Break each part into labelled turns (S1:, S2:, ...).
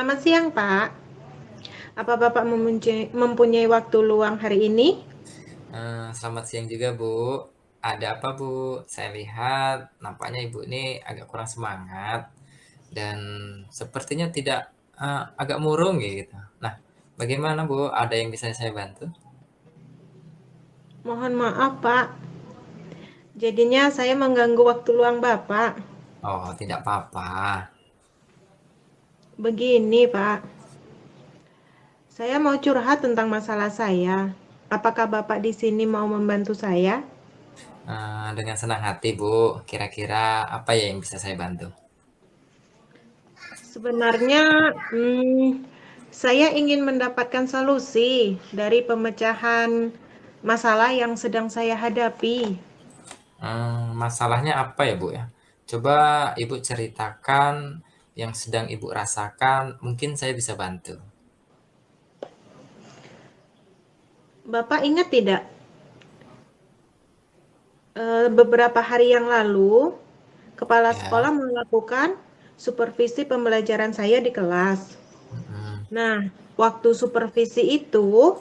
S1: Selamat siang, Pak. Apa Bapak mempunyai waktu luang hari ini?
S2: Selamat siang juga, Bu. Ada apa, Bu? Saya lihat nampaknya Ibu ini agak kurang semangat dan sepertinya tidak agak murung gitu. Nah, bagaimana, Bu? Ada yang bisa saya bantu?
S1: Mohon maaf, Pak. Jadinya saya mengganggu waktu luang Bapak.
S2: Oh, tidak apa-apa.
S1: Begini, Pak. Saya mau curhat tentang masalah saya. Apakah Bapak di sini mau membantu saya?
S2: Dengan senang hati, Bu. Kira-kira apa ya yang bisa saya bantu?
S1: Sebenarnya, saya ingin mendapatkan solusi dari pemecahan masalah yang sedang saya hadapi.
S2: Masalahnya apa ya, Bu ya? Coba Ibu ceritakan yang sedang Ibu rasakan, mungkin saya bisa bantu.
S1: Bapak ingat tidak, beberapa hari yang lalu kepala
S2: Ya.
S1: sekolah melakukan supervisi pembelajaran saya di kelas.
S2: Mm-mm.
S1: Nah, waktu supervisi itu,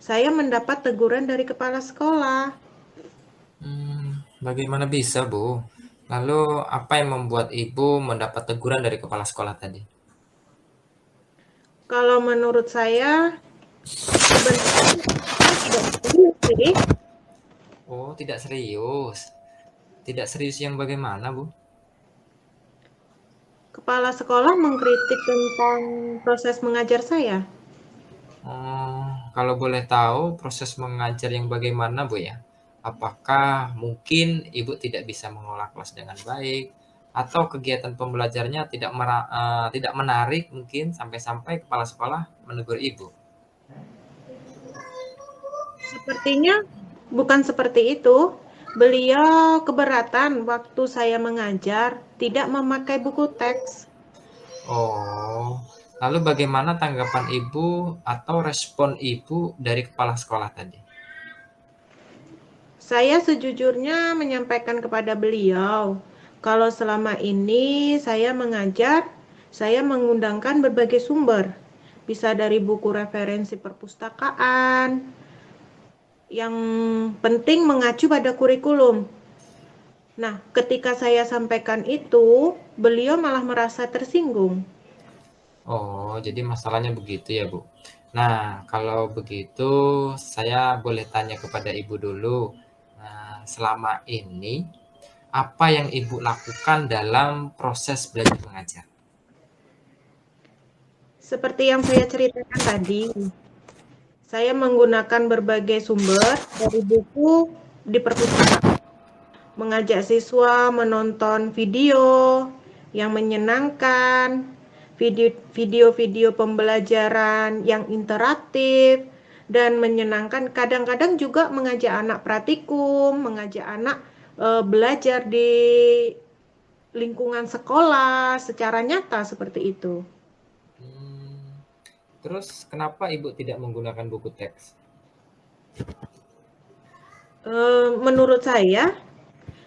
S1: saya mendapat teguran dari kepala sekolah.
S2: Bagaimana bisa, Bu? Lalu apa yang membuat Ibu mendapat teguran dari kepala sekolah tadi?
S1: Kalau menurut saya, sebenarnya saya tidak serius sih.
S2: Oh, tidak serius. Tidak serius yang bagaimana, Bu?
S1: Kepala sekolah mengkritik tentang proses mengajar saya.
S2: Kalau boleh tahu proses mengajar yang bagaimana, Bu ya? Apakah mungkin Ibu tidak bisa mengelola kelas dengan baik atau kegiatan pembelajarnya tidak menarik mungkin sampai-sampai kepala sekolah menegur Ibu?
S1: Sepertinya bukan seperti itu. Beliau keberatan waktu saya mengajar tidak memakai buku teks.
S2: Oh, lalu bagaimana tanggapan Ibu atau respon Ibu dari kepala sekolah tadi?
S1: Saya sejujurnya menyampaikan kepada beliau, kalau selama ini saya mengajar, saya mengundangkan berbagai sumber, bisa dari buku referensi perpustakaan, yang penting mengacu pada kurikulum. Nah, ketika saya sampaikan itu, beliau malah merasa tersinggung.
S2: Oh, jadi masalahnya begitu ya, Bu. Nah, kalau begitu saya boleh tanya kepada Ibu dulu. Nah, selama ini apa yang Ibu lakukan dalam proses belajar mengajar?
S1: Seperti yang saya ceritakan tadi, saya menggunakan berbagai sumber dari buku di perpustakaan, mengajak siswa menonton video yang menyenangkan, video-video pembelajaran yang interaktif dan menyenangkan. Kadang-kadang juga mengajak anak praktikum, mengajak anak belajar di lingkungan sekolah secara nyata seperti itu.
S2: Hmm, terus kenapa Ibu tidak menggunakan buku teks?
S1: Menurut saya,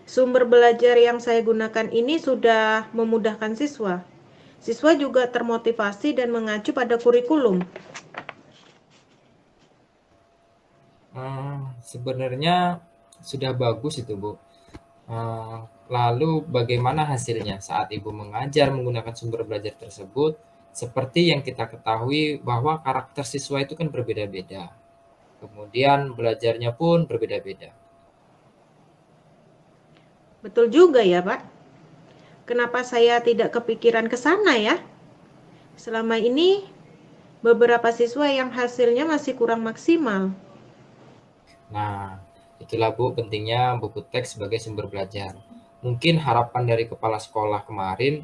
S1: sumber belajar yang saya gunakan ini sudah memudahkan siswa. Siswa juga termotivasi dan mengacu pada kurikulum.
S2: Sebenarnya sudah bagus itu, Bu. Lalu bagaimana hasilnya saat Ibu mengajar menggunakan sumber belajar tersebut? Seperti yang kita ketahui bahwa karakter siswa itu kan berbeda-beda. Kemudian belajarnya pun berbeda-beda.
S1: Betul juga ya, Pak. Kenapa saya tidak kepikiran ke sana ya? Selama ini beberapa siswa yang hasilnya masih kurang maksimal.
S2: Nah, itulah Bu pentingnya buku teks sebagai sumber belajar. Mungkin harapan dari kepala sekolah kemarin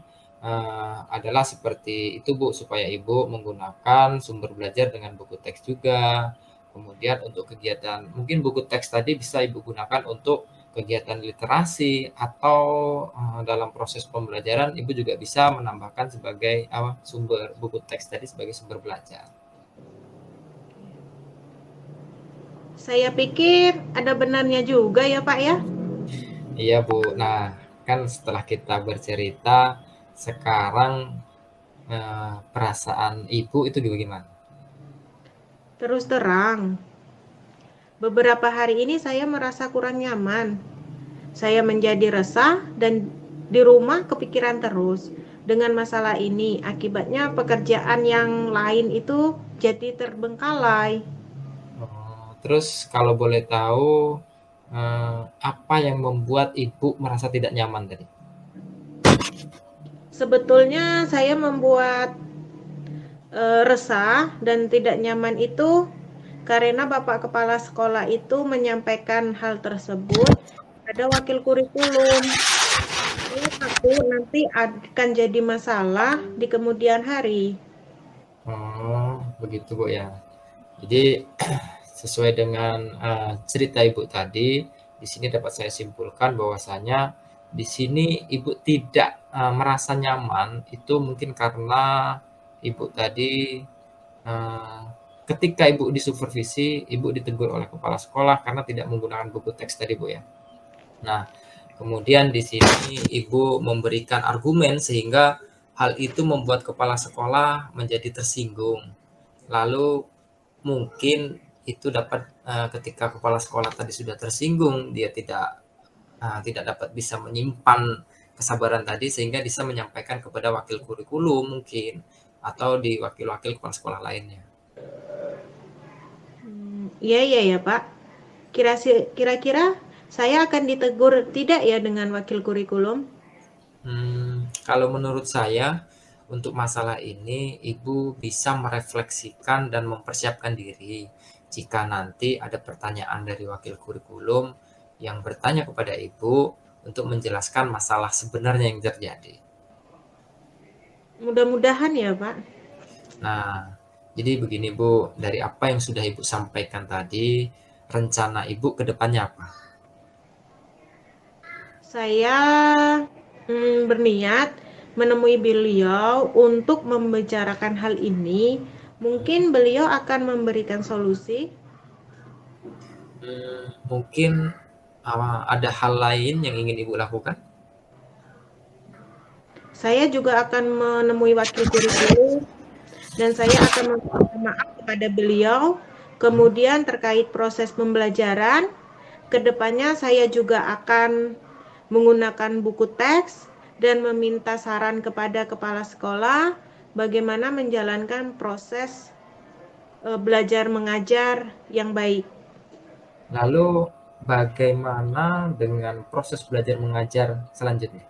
S2: adalah seperti itu Bu, supaya Ibu menggunakan sumber belajar dengan buku teks juga. Kemudian untuk kegiatan, mungkin buku teks tadi bisa Ibu gunakan untuk kegiatan literasi atau dalam proses pembelajaran Ibu juga bisa menambahkan sebagai sumber buku teks tadi sebagai sumber belajar.
S1: Saya pikir ada benarnya juga ya, Pak ya.
S2: Iya Bu, nah kan setelah kita bercerita, sekarang perasaan Ibu itu gimana?
S1: Terus terang, beberapa hari ini saya merasa kurang nyaman. Saya menjadi resah dan di rumah kepikiran terus dengan masalah ini. Akibatnya pekerjaan yang lain itu jadi terbengkalai.
S2: Terus kalau boleh tahu, apa yang membuat Ibu merasa tidak nyaman tadi?
S1: Sebetulnya saya membuat resah dan tidak nyaman itu karena Bapak Kepala Sekolah itu menyampaikan hal tersebut pada wakil kurikulum. Saya takut nanti akan jadi masalah di kemudian hari.
S2: Oh, begitu Bu ya. Jadi sesuai dengan cerita Ibu tadi, di sini dapat saya simpulkan bahwasanya di sini Ibu tidak merasa nyaman itu mungkin karena Ibu tadi eh, ketika Ibu disupervisi, Ibu ditegur oleh kepala sekolah karena tidak menggunakan buku teks tadi Bu ya. Nah, kemudian di sini Ibu memberikan argumen sehingga hal itu membuat kepala sekolah menjadi tersinggung. Lalu mungkin itu dapat ketika kepala sekolah tadi sudah tersinggung, dia tidak dapat bisa menyimpan kesabaran tadi sehingga bisa menyampaikan kepada wakil kurikulum mungkin atau di wakil-wakil kepala sekolah lainnya.
S1: Iya, iya ya Pak. Kira-kira saya akan ditegur tidak ya dengan wakil kurikulum?
S2: Kalau menurut saya untuk masalah ini Ibu bisa merefleksikan dan mempersiapkan diri jika nanti ada pertanyaan dari wakil kurikulum yang bertanya kepada Ibu untuk menjelaskan masalah sebenarnya yang terjadi.
S1: Mudah-mudahan ya Pak.
S2: Nah, jadi begini Bu, dari apa yang sudah Ibu sampaikan tadi, rencana Ibu ke depannya apa?
S1: Saya berniat menemui beliau untuk membicarakan hal ini. Mungkin beliau akan memberikan solusi.
S2: Mungkin ada hal lain yang ingin Ibu lakukan?
S1: Saya juga akan menemui wakil kurikulum dan saya akan meminta maaf kepada beliau. Kemudian terkait proses pembelajaran, kedepannya saya juga akan menggunakan buku teks dan meminta saran kepada kepala sekolah bagaimana menjalankan proses belajar mengajar yang baik.
S2: Lalu bagaimana dengan proses belajar mengajar selanjutnya?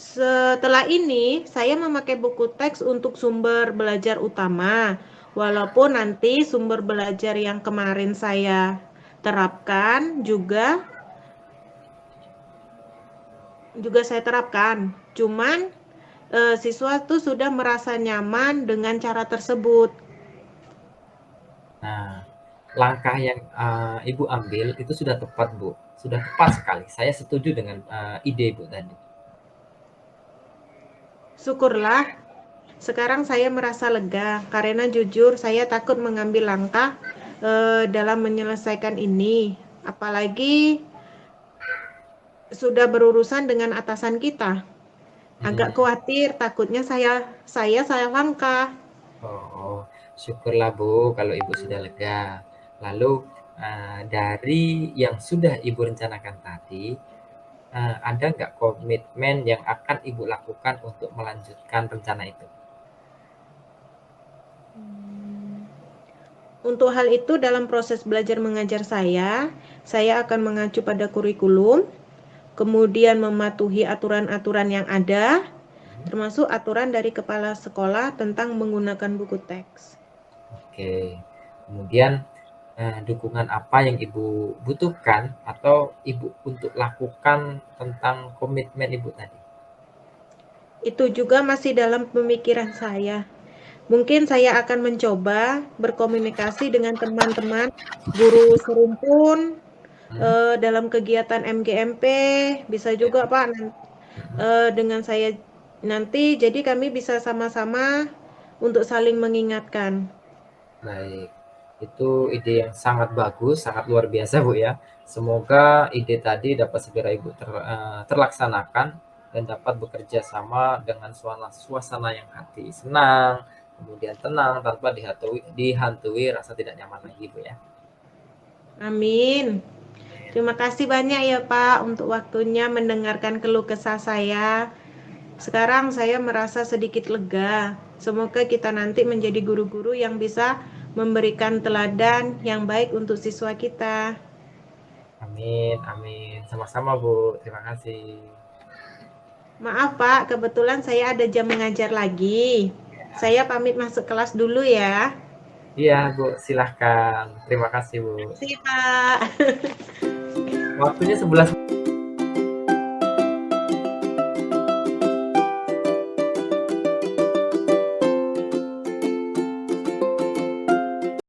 S1: Setelah ini, saya memakai buku teks untuk sumber belajar utama. Walaupun nanti sumber belajar yang kemarin saya terapkan juga saya terapkan. Cuman siswa tuh sudah merasa nyaman dengan cara tersebut.
S2: Nah, langkah yang Ibu ambil itu sudah tepat, Bu. Sudah tepat sekali. Saya setuju dengan ide Ibu tadi.
S1: Syukurlah, sekarang saya merasa lega karena jujur saya takut mengambil langkah dalam menyelesaikan ini. Apalagi sudah berurusan dengan atasan kita. Agak
S2: Hmm.
S1: khawatir, takutnya saya salah langkah.
S2: Oh, syukurlah Bu kalau Ibu sudah lega. Lalu dari yang sudah Ibu rencanakan tadi, ada nggak komitmen yang akan Ibu lakukan untuk melanjutkan rencana itu?
S1: Untuk hal itu dalam proses belajar mengajar saya akan mengacu pada kurikulum, kemudian mematuhi aturan-aturan yang ada, termasuk aturan dari kepala sekolah tentang menggunakan buku teks.
S2: Oke. Kemudian dukungan apa yang Ibu butuhkan atau Ibu untuk lakukan tentang komitmen Ibu tadi?
S1: Itu juga masih dalam pemikiran saya. Mungkin saya akan mencoba berkomunikasi dengan teman-teman guru serumpun
S2: Hmm?
S1: dalam kegiatan MGMP, bisa
S2: Ya.
S1: juga Pak
S2: Mhm.
S1: dengan saya nanti, jadi kami bisa sama-sama untuk saling mengingatkan.
S2: Baik. Itu ide yang sangat bagus, sangat luar biasa Bu ya. Semoga ide tadi dapat segera Ibu terlaksanakan dan dapat bekerja sama dengan suasana yang hati senang, kemudian tenang tanpa dihantui rasa tidak nyaman lagi, Bu ya.
S1: Amin. Terima kasih banyak ya Pak untuk waktunya mendengarkan keluh kesah saya. Sekarang saya merasa sedikit lega. Semoga kita nanti menjadi guru-guru yang bisa memberikan teladan yang baik untuk siswa kita.
S2: Amin, amin. Sama-sama, Bu. Terima kasih.
S1: Maaf Pak, kebetulan saya ada jam mengajar lagi. Saya pamit masuk kelas dulu ya.
S2: Iya, Bu. Silahkan. Terima kasih, Bu.
S1: Terima kasih Pak.
S2: Waktunya 11